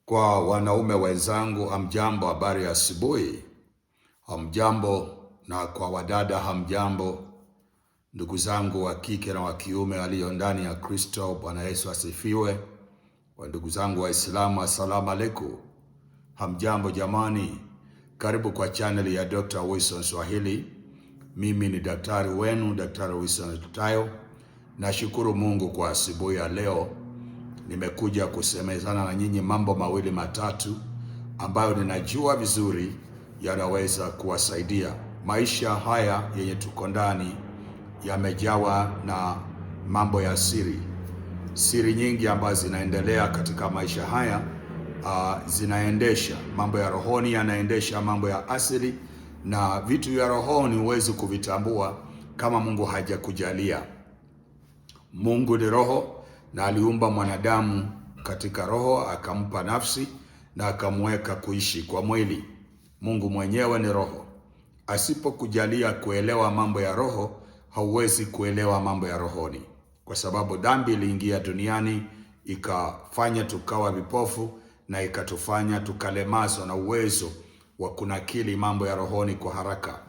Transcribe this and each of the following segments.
Kwa wanaume wenzangu, hamjambo, habari ya asubuhi. Hamjambo, na kwa wadada hamjambo. Ndugu zangu wa kike na wa kiume walio ndani ya Kristo, Bwana Yesu asifiwe. Kwa ndugu zangu Waislamu, assalamu alaikum. Hamjambo jamani. Karibu kwa channel ya Dr. Wilson Swahili. Mimi ni daktari wenu, Daktari Wilson Tayo. Nashukuru Mungu kwa asubuhi ya leo. Nimekuja kusemezana na nyinyi mambo mawili matatu ambayo ninajua vizuri yanaweza kuwasaidia. Maisha haya yenye tuko ndani yamejawa na mambo ya siri nyingi ambazo zinaendelea katika maisha haya. Zinaendesha mambo ya rohoni, yanaendesha mambo ya asili, na vitu vya rohoni huwezi kuvitambua kama Mungu hajakujalia. Mungu ni roho na aliumba mwanadamu katika roho, akampa nafsi na akamweka kuishi kwa mwili. Mungu mwenyewe ni roho. Asipokujalia kuelewa mambo ya roho, hauwezi kuelewa mambo ya rohoni, kwa sababu dhambi iliingia duniani ikafanya tukawa vipofu na ikatufanya tukalemazwa na uwezo wa kunakili mambo ya rohoni kwa haraka.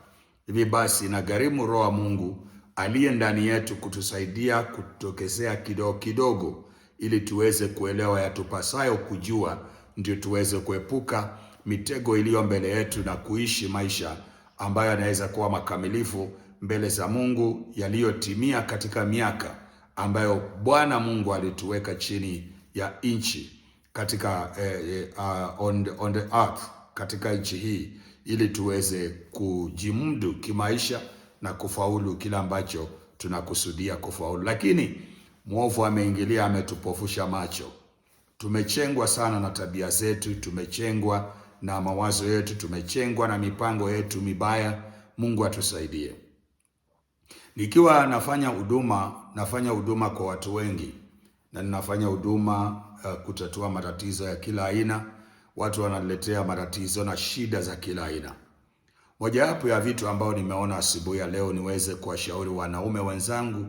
Hivi basi inagharimu roho wa Mungu aliye ndani yetu kutusaidia kutokezea kidogo kidogo, ili tuweze kuelewa yatupasayo kujua, ndio tuweze kuepuka mitego iliyo mbele yetu na kuishi maisha ambayo yanaweza kuwa makamilifu mbele za Mungu, yaliyotimia katika miaka ambayo Bwana Mungu alituweka chini ya nchi katika on the earth, katika nchi hii, ili tuweze kujimudu kimaisha na kufaulu kila ambacho tunakusudia kufaulu. Lakini mwovu ameingilia, ametupofusha macho. Tumechengwa sana na tabia zetu, tumechengwa na mawazo yetu, tumechengwa na mipango yetu mibaya. Mungu atusaidie. Nikiwa nafanya huduma kwa watu wengi, na ninafanya huduma kutatua matatizo ya kila aina. Watu wanaletea matatizo na shida za kila aina. Mojawapo ya vitu ambao nimeona asubuhi ya leo niweze kuwashauri wanaume wenzangu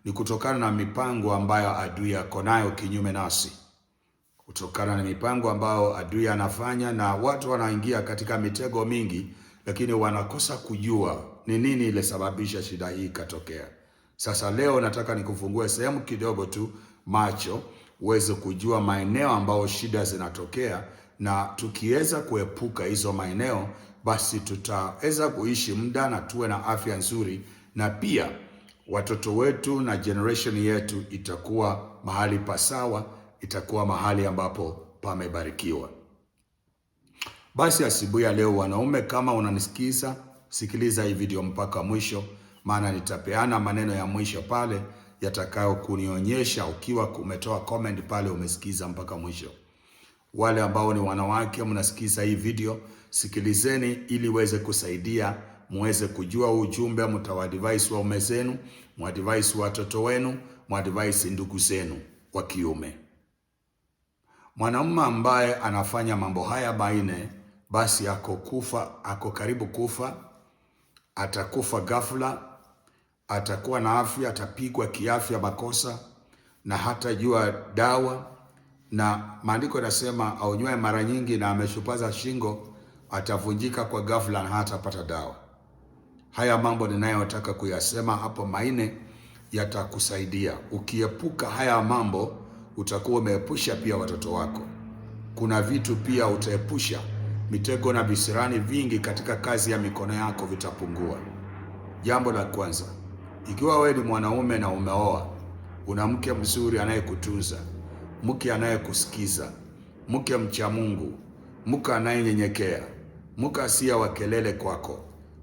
ni kutokana na mipango ambayo adui yako nayo kinyume nasi. Kutokana na mipango ambayo adui anafanya, na watu wanaingia katika mitego mingi, lakini wanakosa kujua ni nini ile sababisha shida hii katokea. Sasa leo nataka nikufungue sehemu kidogo tu macho, uweze kujua maeneo ambayo shida zinatokea, na tukiweza kuepuka hizo maeneo, basi tutaweza kuishi muda na tuwe na afya nzuri, na pia watoto wetu na generation yetu itakuwa mahali pasawa, itakuwa mahali ambapo pamebarikiwa. Basi asubuhi ya leo wanaume, kama unanisikiza, sikiliza hii video mpaka mwisho, maana nitapeana maneno ya mwisho pale yatakayo kunionyesha ukiwa umetoa comment pale umesikiza mpaka mwisho. Wale ambao ni wanawake mnasikiza hii video, sikilizeni ili iweze kusaidia muweze kujua ujumbe, mtawadvise waume zenu, mwadvise watoto wenu, mwadvise ndugu zenu wa kiume. Mwanamume ambaye anafanya mambo haya baine, basi ako karibu kufa, atakufa ghafla, atakuwa na afya, atapigwa kiafya makosa na hatajua dawa. Na maandiko yanasema aunywae mara nyingi na ameshupaza shingo atavunjika kwa ghafla na hatapata dawa. Haya mambo ninayotaka kuyasema hapo maine yatakusaidia. Ukiepuka haya mambo, utakuwa umeepusha pia watoto wako. Kuna vitu pia utaepusha, mitego na visirani vingi katika kazi ya mikono yako vitapungua. Jambo la kwanza, ikiwa wewe ni mwanaume na umeoa, una mke mzuri anayekutunza, mke anayekusikiza, mke mcha Mungu, mke anayenyenyekea, mke asiye wa kelele kwako,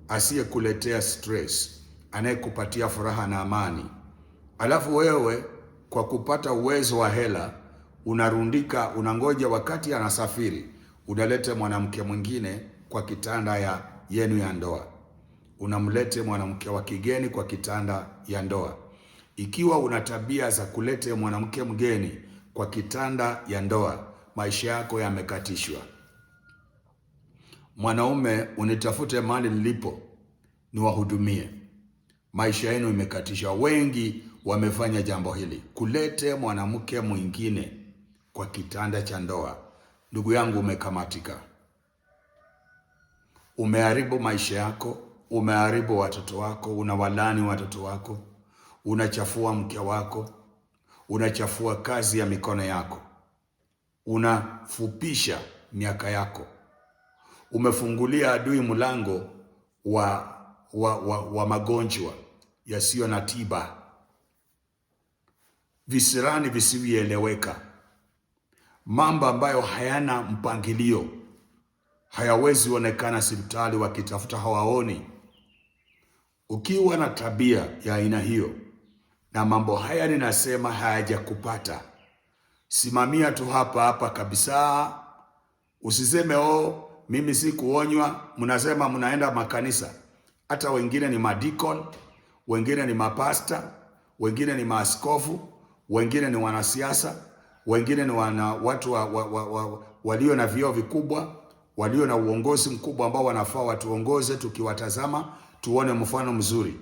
asiyekuletea stress, anayekupatia furaha na amani. Alafu wewe kwa kupata uwezo wa hela unarundika, unangoja wakati anasafiri, unalete mwanamke mwingine kwa kitanda yenu ya ndoa. Unamlete mwanamke wa kigeni kwa kitanda ya ndoa. Ikiwa una tabia za kulete mwanamke mgeni kwa kitanda ya ndoa, maisha yako yamekatishwa. Mwanaume, unitafute mahali nilipo niwahudumie. Maisha yenu imekatishwa. Wengi wamefanya jambo hili, kulete mwanamke mwingine kwa kitanda cha ndoa. ndugu yangu, umekamatika. Umeharibu maisha yako, umeharibu watoto wako, unawalani watoto wako, unachafua mke wako, unachafua kazi ya mikono yako, unafupisha miaka yako, umefungulia adui mlango wa magonjwa yasiyo na tiba, visirani visivyoeleweka, mambo ambayo hayana mpangilio, hayawezi onekana hospitali, wakitafuta hawaoni. Ukiwa na tabia ya aina hiyo na mambo haya ninasema hayajakupata, simamia tu hapa hapa kabisa. Usiseme mimi si kuonywa. Mnasema mnaenda makanisa, hata wengine ni madikon, wengine ni mapasta, wengine ni maaskofu, wengine ni wanasiasa, wengine ni watu walio na vyeo vikubwa, walio na uongozi mkubwa ambao wanafaa watuongoze, tukiwatazama tuone mfano mzuri.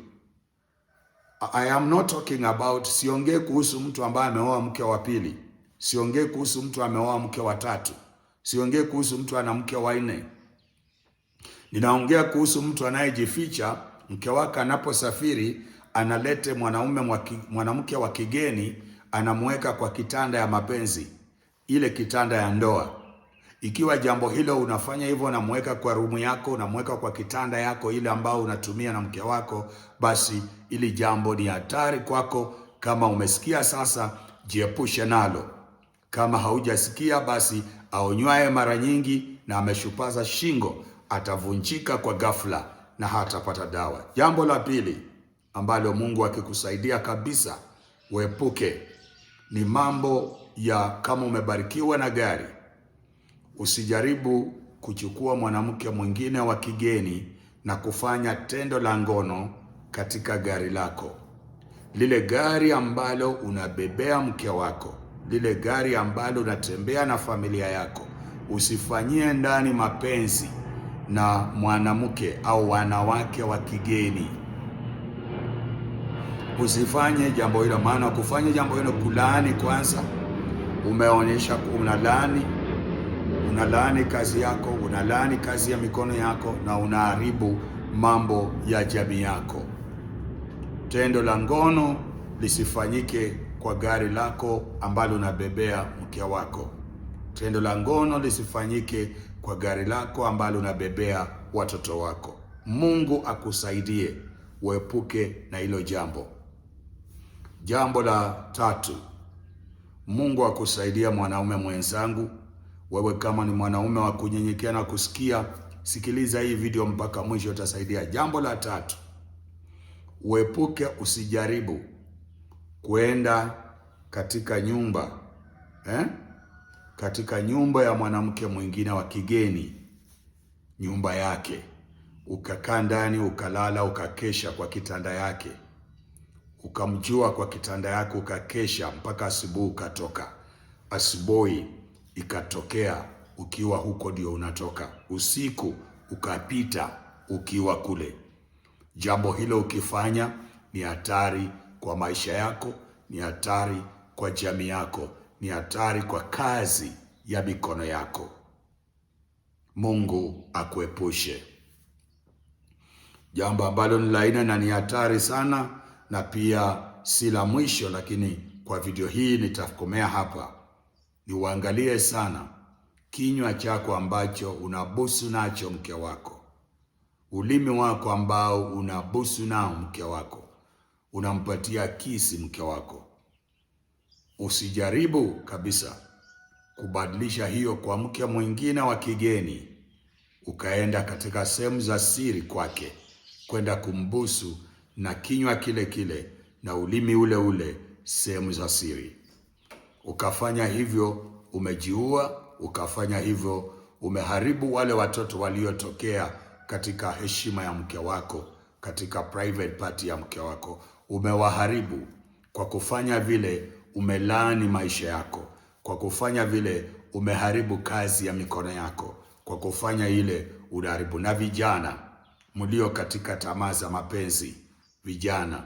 I am not talking about, siongee kuhusu mtu ambaye ameoa mke wa pili, siongee kuhusu mtu ameoa mke wa tatu, siongee kuhusu mtu ana mke wa nne. Ninaongea kuhusu mtu anayejificha, mke wake anaposafiri analete mwanamke wa kigeni, anamweka kwa kitanda ya mapenzi, ile kitanda ya ndoa. Ikiwa jambo hilo unafanya hivyo, unamweka kwa rumu yako, unamweka kwa kitanda yako ile ambao unatumia na mke wako, basi ili jambo ni hatari kwako. Kama umesikia sasa, jiepushe nalo. Kama haujasikia, basi aonywaye mara nyingi na ameshupaza shingo atavunjika kwa ghafla na hatapata dawa. Jambo la pili ambalo Mungu akikusaidia kabisa uepuke ni mambo ya, kama umebarikiwa na gari, usijaribu kuchukua mwanamke mwingine wa kigeni na kufanya tendo la ngono katika gari lako. Lile gari ambalo unabebea mke wako, lile gari ambalo unatembea na familia yako, usifanyie ndani mapenzi na mwanamke au wanawake wa kigeni. Usifanye jambo hilo, maana kufanya jambo hilo kulaani kwanza. Umeonyesha unalaani kazi yako, unalaani kazi ya mikono yako, na unaharibu mambo ya jamii yako. Tendo la ngono lisifanyike kwa gari lako ambalo unabebea mke wako. Tendo la ngono lisifanyike kwa gari lako ambalo unabebea watoto wako. Mungu akusaidie uepuke na hilo jambo. Jambo la tatu, Mungu akusaidia mwanaume mwenzangu. Wewe kama ni mwanaume wa kunyenyekea na kusikia, sikiliza hii video mpaka mwisho, utasaidia. Jambo la tatu, uepuke, usijaribu kuenda katika nyumba ya mwanamke mwingine wa kigeni, nyumba yake, ukakaa ndani, ukalala, ukakesha kwa kitanda yake, ukamjua kwa kitanda yake, ukakesha mpaka asubuhi, ukatoka. Asubuhi ikatokea ukiwa huko ndio unatoka, usiku ukapita ukiwa kule. Jambo hilo ukifanya ni hatari kwa maisha yako, ni hatari kwa jamii yako, ni hatari kwa kazi ya mikono yako. Mungu akuepushe. Jambo ambalo ni laina na ni hatari sana, na pia si la mwisho, lakini kwa video hii nitakomea hapa. Ni uangalie sana kinywa chako ambacho unabusu nacho mke wako, ulimi wako ambao unabusu nao mke wako, unampatia kisi mke wako. Usijaribu kabisa kubadilisha hiyo kwa mke mwingine wa kigeni, ukaenda katika sehemu za siri kwake, kwenda kumbusu na kinywa kile kile na ulimi ule ule sehemu za siri. Ukafanya hivyo umejiua, ukafanya hivyo umeharibu wale watoto waliotokea katika heshima ya mke wako, katika private party ya mke wako. Umewaharibu. Kwa kufanya vile umelaani maisha yako. Kwa kufanya vile umeharibu kazi ya mikono yako. Kwa kufanya ile unaharibu. Na vijana mlio katika tamaa za mapenzi, vijana,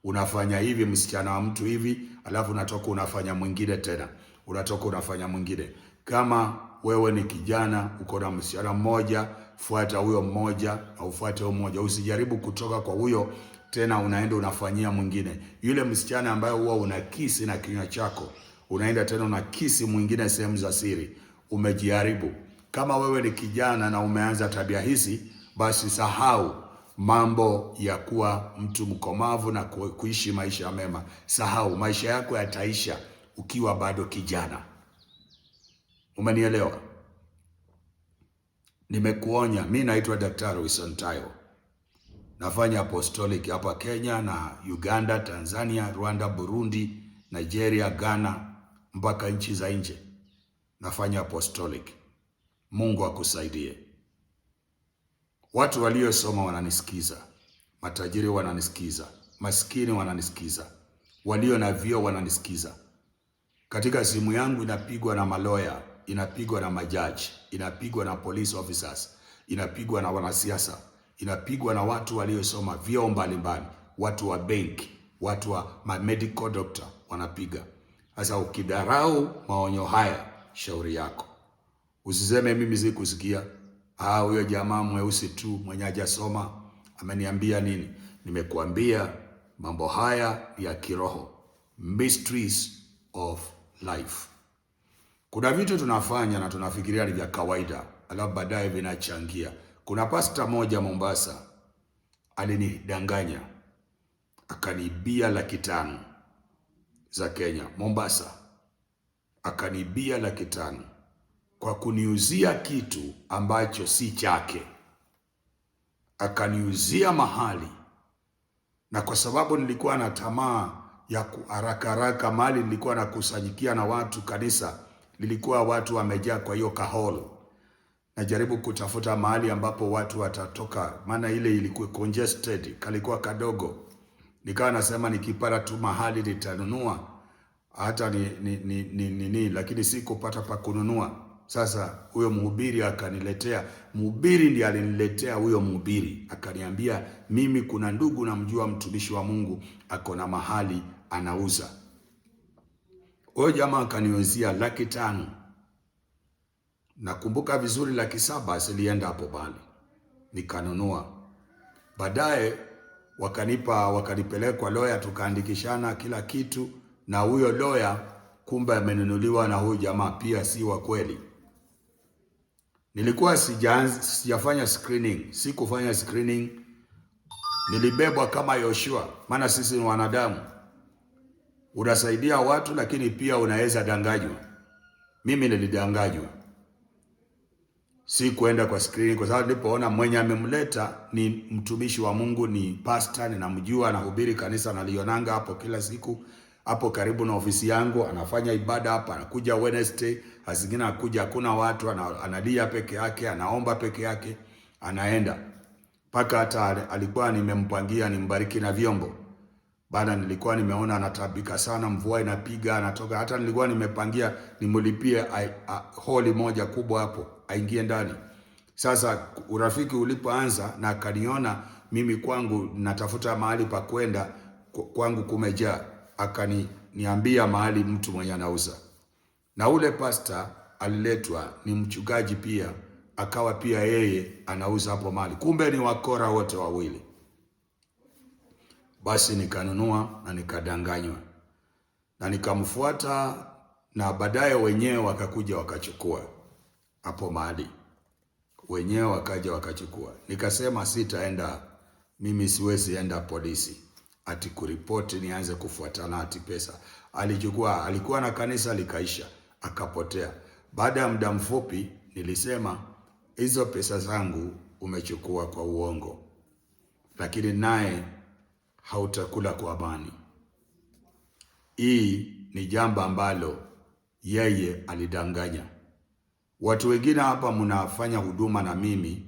unafanya hivi, msichana wa mtu hivi, alafu unatoka unafanya mwingine tena, unatoka unafanya mwingine. Kama wewe ni kijana uko na msichana mmoja, fuata huyo mmoja au fuate huyo mmoja. Usijaribu kutoka kwa huyo tena unaenda unafanyia mwingine. Yule msichana ambaye huwa unakisi na kinywa chako, unaenda tena unakisi mwingine sehemu za siri. Umejiharibu. Kama wewe ni kijana na umeanza tabia hizi, basi sahau mambo ya kuwa mtu mkomavu na kuishi maisha mema. Sahau, maisha yako yataisha ukiwa bado kijana. Umenielewa? Nimekuonya. Mimi naitwa Daktari Wilson Tayo. Nafanya apostolic hapa Kenya na Uganda, Tanzania, Rwanda, Burundi, Nigeria, Ghana, mpaka nchi za nje. Nafanya apostolic. Mungu akusaidie. Watu waliosoma wananisikiza, matajiri wananisikiza, maskini wananisikiza, walio na vyeo wananisikiza. Katika simu yangu inapigwa na maloya, inapigwa na majaji, inapigwa na police officers, inapigwa na wanasiasa, inapigwa na watu waliosoma vyeo mbalimbali, watu wa benki, watu wa medical doctor wanapiga. Sasa ukidarau maonyo haya, shauri yako. Usiseme mimi sikusikia. Huyo jamaa mweusi tu mwenye hajasoma ameniambia nini? Nimekuambia mambo haya ya kiroho, mysteries of life. Kuna vitu tunafanya na tunafikiria ni vya kawaida, alafu baadaye vinachangia. Kuna pasta moja Mombasa alinidanganya, akanibia 500,000 za Kenya. Mombasa akanibia 500,000 kwa kuniuzia kitu ambacho si chake. Akaniuzia mahali, na kwa sababu nilikuwa na tamaa ya haraka mahali nilikuwa nakusanyikia na watu, kanisa lilikuwa watu wamejaa, kwa hiyo kahol najaribu kutafuta mahali ambapo watu watatoka, maana ile ilikuwa congested, kalikuwa kadogo. Nikawa nasema nikipata tu mahali nitanunua, hata lakini sikupata pa kununua. Sasa huyo mhubiri akaniletea, mhubiri ndiye aliniletea huyo mhubiri, akaniambia mimi kuna ndugu namjua mtumishi wa Mungu ako na mahali anauza. Huyo jamaa akaniuzia 500,000. Nakumbuka vizuri 700,000 zilienda hapo bali. Nikanunua. Baadaye wakanipeleka lawyer, tukaandikishana kila kitu, na huyo lawyer kumbe amenunuliwa na huyo jamaa pia si wa kweli. Nilikuwa sijafanya screening, sikufanya screening. Nilibebwa kama Yoshua, maana sisi ni wanadamu. Unasaidia watu lakini pia unaweza danganywa. Mimi nilidanganywa. Si kuenda kwa screening kwa sababu nilipoona mwenye amemleta ni mtumishi wa Mungu, ni pastor, ninamjua, anahubiri kanisa, nalionanga hapo kila siku. Hapo karibu na ofisi yangu, anafanya ibada hapa, anakuja Wednesday, zingine anakuja hakuna watu, analia peke yake, anaomba peke yake, anaenda. Paka hata alikuwa nimempangia nimbariki na vyombo. Baada nilikuwa nimeona anatabika sana, mvua inapiga, anatoka. Hata nilikuwa nimepangia nimulipie holi moja kubwa hapo, aingie ndani. Sasa urafiki ulipoanza na akaniona mimi kwangu natafuta mahali pa kwenda, kwangu kumejaa, akaniambia mahali mtu mwenye anauza. Na ule pasta aliletwa ni mchungaji pia, akawa pia yeye anauza hapo mahali. Kumbe ni wakora wote wawili. Basi nikanunua na nikadanganywa. Na nikamfuata, na baadaye wenyewe wakakuja wakachukua hapo mahali. Wenyewe wakaja wakachukua. Nikasema sitaenda, mimi siwezi enda polisi ati kuripoti nianze kufuatana ati pesa. Alichukua, alikuwa na kanisa likaisha, akapotea. Baada ya muda mfupi nilisema hizo pesa zangu umechukua kwa uongo, lakini naye hautakula kwa amani. Hii ni jambo ambalo yeye alidanganya. Watu wengine hapa mnafanya huduma na mimi,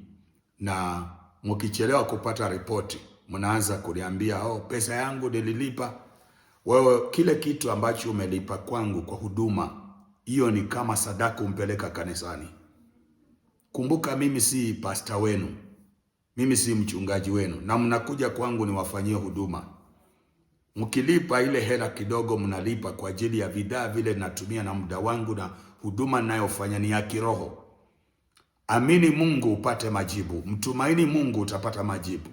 na mkichelewa kupata ripoti mnaanza kuniambia pesa yangu nililipa. Wewe kile kitu ambacho umelipa kwangu kwa huduma, hiyo ni kama sadaka umpeleka kanisani. Kumbuka mimi si pasta wenu, mimi si mchungaji wenu, na mnakuja kwangu niwafanyie huduma. Mkilipa ile hela kidogo mnalipa kwa ajili ya bidhaa vile natumia na muda wangu na huduma ninayofanya ni ya kiroho. Amini Mungu upate majibu. Mtumaini Mungu utapata majibu.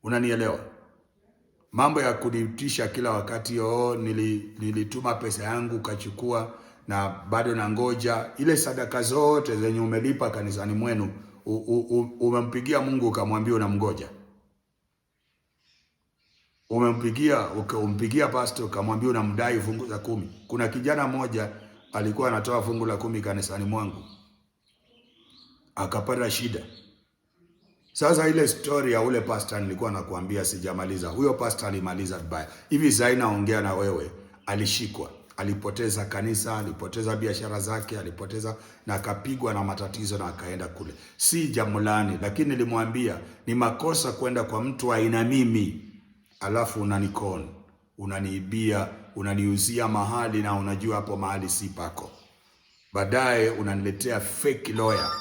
Unanielewa? Mambo ya kunitisha kila wakati, nilituma pesa yangu kachukua na bado na ngoja. Ile sadaka zote zenye umelipa kanisani mwenu, umempigia Mungu ukamwambia unamgoja? Umpigia pastor ukamwambia unamdai fungu la 10? Kuna kijana mmoja alikuwa anatoa fungu la 10 kanisani mwangu, akapata shida. Sasa ile story ya ule pastor nilikuwa nakuambia sijamaliza. Huyo pastor alimaliza vibaya. Hivi sasa naongea na wewe, alishikwa, alipoteza kanisa, alipoteza biashara zake, alipoteza na akapigwa na matatizo na akaenda kule. Si jamulani, lakini nilimwambia ni makosa kwenda kwa mtu aina mimi, alafu unanikon, unaniibia, unaniuzia mahali na unajua hapo mahali si pako. Baadaye unaniletea fake lawyer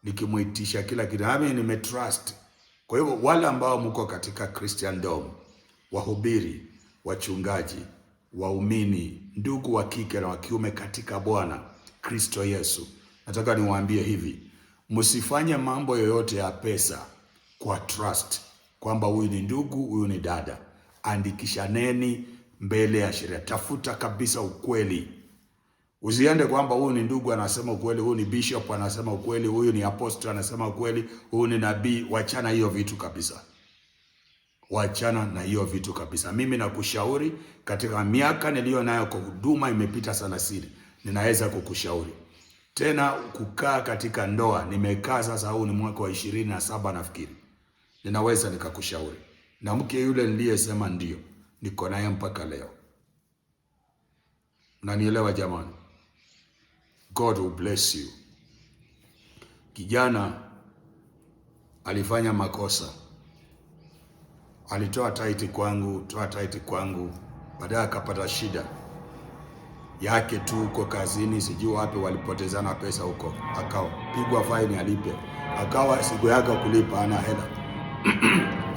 nikimuitisha kila kitu. Mimi nimetrust. Kwa hivyo wale ambao mko katika Christendom, wahubiri, wachungaji, waumini, ndugu wa kike na wa kiume katika Bwana Kristo Yesu, nataka niwaambie hivi, msifanye mambo yoyote ya pesa kwa trust, kwamba huyu ni ndugu, huyu ni dada. Andikishaneni mbele ya sheria. Tafuta kabisa ukweli. Usiende kwamba huyu ni ndugu anasema ukweli, huyu ni bishop anasema ukweli, huyu ni apostle anasema ukweli, huyu ni nabii. Wachana hiyo vitu kabisa. Wachana na hiyo vitu kabisa. Mimi nakushauri, katika miaka niliyo nayo kwa huduma imepita sana siri, ninaweza kukushauri. Tena kukaa katika ndoa, nimekaa sasa, huu ni mwaka wa 27 nafikiri. Ninaweza nikakushauri. Na mke yule niliyesema ndio, niko naye mpaka leo. Unanielewa jamani? God will bless you. Kijana alifanya makosa. Alitoa taiti kwangu, baadaye akapata shida yake tu huko kazini, sijui wapi walipotezana pesa huko. Akapigwa faini alipe. Akawa siku yake kulipa ana hela.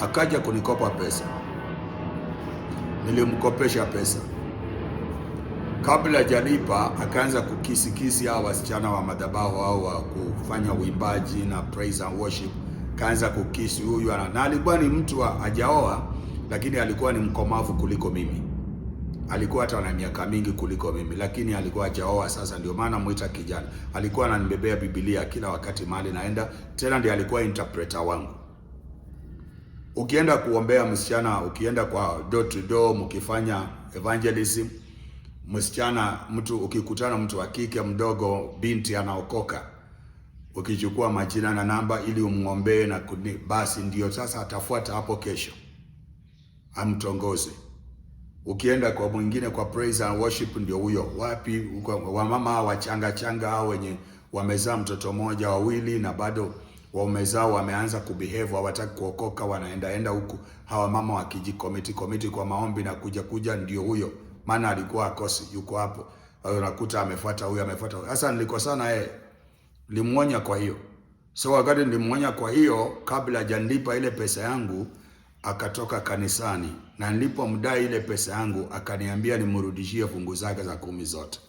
Akaja kunikopa pesa. Nilimkopesha pesa. Kabla hajalipa akaanza kukisi hao wasichana wa madhabahu au wa kufanya uimbaji na praise and worship. Kaanza kukisi huyu na alikuwa ni mtu hajaoa, lakini alikuwa ni mkomavu kuliko mimi. Alikuwa hata na miaka mingi kuliko mimi, lakini alikuwa hajaoa. Sasa ndio maana muita kijana. Alikuwa ananibebea Biblia kila wakati mahali naenda. Tena ndiye alikuwa interpreter wangu. Ukienda kuombea msichana, ukienda kwa door to door mkifanya evangelism, msichana, ukikutana mtu wa kike mdogo, binti anaokoka, ukichukua majina na namba ili umuombee na basi ndio sasa atafuata hapo kesho, amtongoze. Ukienda kwa mwingine kwa praise and worship, ndio huyo. Wapi wamama wachanga hao wenye wamezaa mtoto mmoja wawili na bado wamezaa wameanza kubehave, hawataki kuokoka, wanaenda huku. Hawa mama wakijikomiti kwa maombi na kuja, ndio huyo. Maana alikuwa akosi, yuko hapo. Unakuta amefuata huyo. Sasa nilikosana yeye. Nilimuonya kwa hiyo. So wakati nilimuonya kwa hiyo, kabla hajanilipa ile pesa yangu, akatoka kanisani. Na nilipomdai ile pesa yangu, akaniambia nimrudishie fungu zake za 10 zote.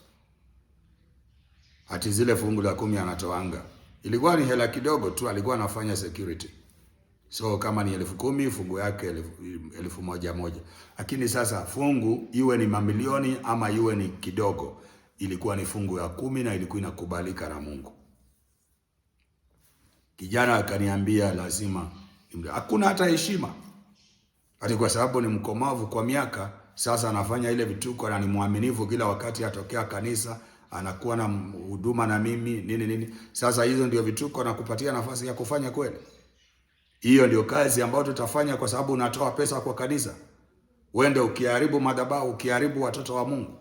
Ati zile fungu la 10 anatoanga. Ilikuwa ni hela kidogo tu, alikuwa anafanya security. So kama ni 10,000 fungu yake 1,100. Lakini sasa fungu iwe ni mamilioni ama iwe ni kidogo, ilikuwa ni fungu ya 10 na ilikuwa inakubalika na Mungu. Kijana akaniambia lazima, hakuna hata heshima. Ati kwa sababu ni mkomavu kwa miaka, sasa anafanya ile vituko na ni muaminifu kila wakati atokea kanisa, anakuwa na huduma na mimi nini. Sasa hizo ndio vituko na kupatia nafasi ya kufanya kweli? Hiyo ndio kazi ambayo tutafanya kwa sababu unatoa pesa kwa kanisa? Uende ukiharibu madhabahu, ukiharibu watoto wa Mungu?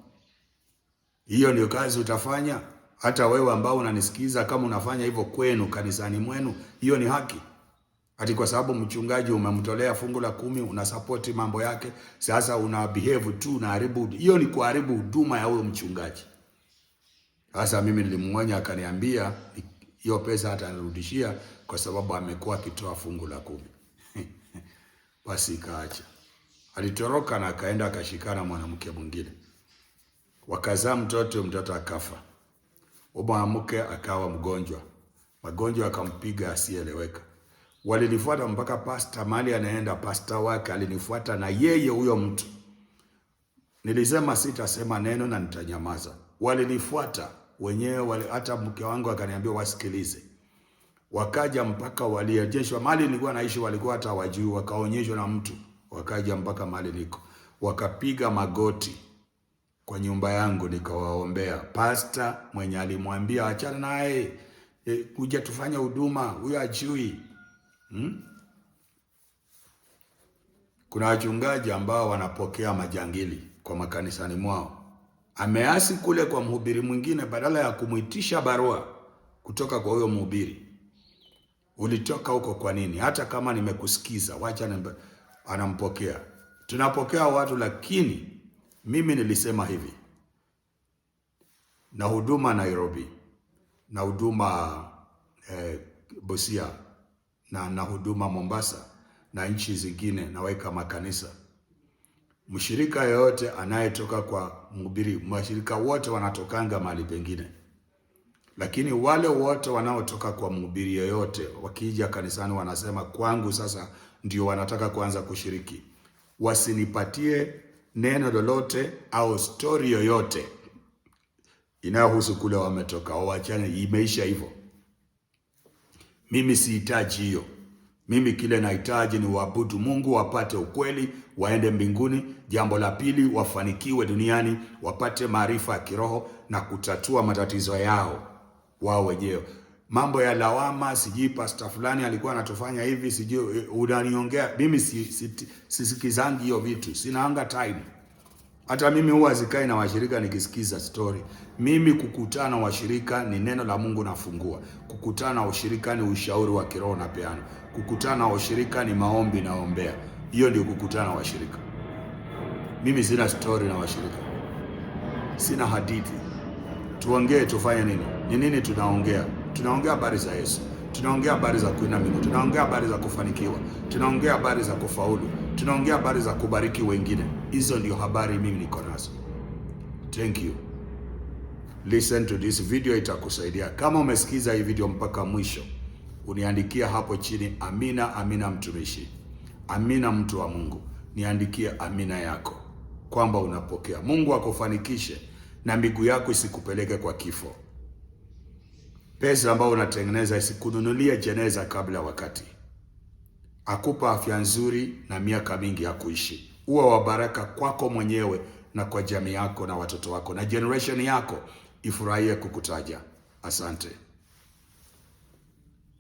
Hiyo ndio kazi utafanya? Hata wewe ambao unanisikiza, kama unafanya hivyo kwenu kanisani mwenu, hiyo ni haki? Ati kwa sababu mchungaji umemtolea fungu la 10 unasupport mambo yake, sasa una behave tu, unaharibu? Hiyo ni kuharibu huduma ya huyo mchungaji. Sasa mimi nilimuonya, akaniambia hiyo pesa atanirudishia kwa sababu amekuwa akitoa fungu la 10. Basi kaacha. Alitoroka na akaenda akashikana mwanamke mwingine. wakazaa mtoto akafa. Mwanamke akawa mgonjwa, magonjwa akampiga asieleweka. Walinifuata mpaka pasta mali anaenda, pasta wake alinifuata na yeye huyo mtu. Nilisema sitasema neno na nitanyamaza. Walinifuata wenyewe, hata mke wangu akaniambia wasikilize. Wakaja mpaka waliejeshwa mali nilikuwa naishi, walikuwa hata wajui, wakaonyeshwa na mtu. Wakaja mpaka mali niko, wakapiga magoti kwa nyumba yangu, nikawaombea. Pasta mwenye alimwambia achana naye, kuja tufanye huduma, huyo ajui. Kuna wachungaji ambao wanapokea majangili kwa makanisani mwao. Ameasi kule kwa mhubiri mwingine, badala ya kumuitisha barua kutoka kwa huyo mhubiri. Ulitoka huko kwa nini? Hata kama nimekusikiza, wacha anampokea. Tunapokea watu, lakini mimi nilisema hivi. Na huduma Nairobi, na huduma Busia, na huduma Mombasa na nchi zingine, naweka makanisa. Mshirika yoyote anayetoka kwa mhubiri, mashirika wote wanatokanga mahali pengine. Lakini wale wote wanaotoka kwa mhubiri yoyote wakija kanisani wanasema kwangu sasa ndio wanataka kuanza kushiriki. Wasinipatie neno lolote au story yoyote inayohusu kule wametoka, waachane, imeisha hivyo. Mimi sihitaji hiyo. Mimi kile nahitaji ni waabudu Mungu, wapate ukweli, waende mbinguni. Jambo la pili, wafanikiwe duniani, wapate maarifa ya kiroho na kutatua matatizo yao wao wenyewe. Mambo ya lawama, sijui pastor fulani alikuwa anatufanya hivi, sijui unaniongea, mimi sisikizangi hiyo vitu, sinaanga time. Hata mimi huwa zikai na washirika nikisikiza story. Mimi kukutana washirika ni neno la Mungu nafungua. Kukutana washirika ni ushauri wa kiroho na peano. Kukutana washirika ni maombi naombea. Hiyo ndio kukutana washirika. Mimi sina story na washirika, sina hadithi. Tuongee, tufanye nini? Ni nini tunaongea? Tunaongea habari za Yesu. Tunaongea habari za kuinamini. Tunaongea habari za kufanikiwa. Tunaongea habari za kufaulu. Tunaongea habari za kubariki wengine. Hizo ndio habari mimi niko nazo. Thank you. Listen to this video, itakusaidia. Kama umesikiza hii video mpaka mwisho, uniandikia hapo chini amina, amina mtumishi, amina mtu wa Mungu. Niandikie amina yako kwamba unapokea. Mungu akufanikishe na miguu yako isikupeleke kwa kifo. Pesa ambayo unatengeneza isikununulie jeneza kabla wakati. Akupa afya nzuri na miaka mingi ya kuishi. Uwe wa baraka kwako mwenyewe na kwa jamii yako na watoto wako, na generation yako ifurahie kukutaja. Asante.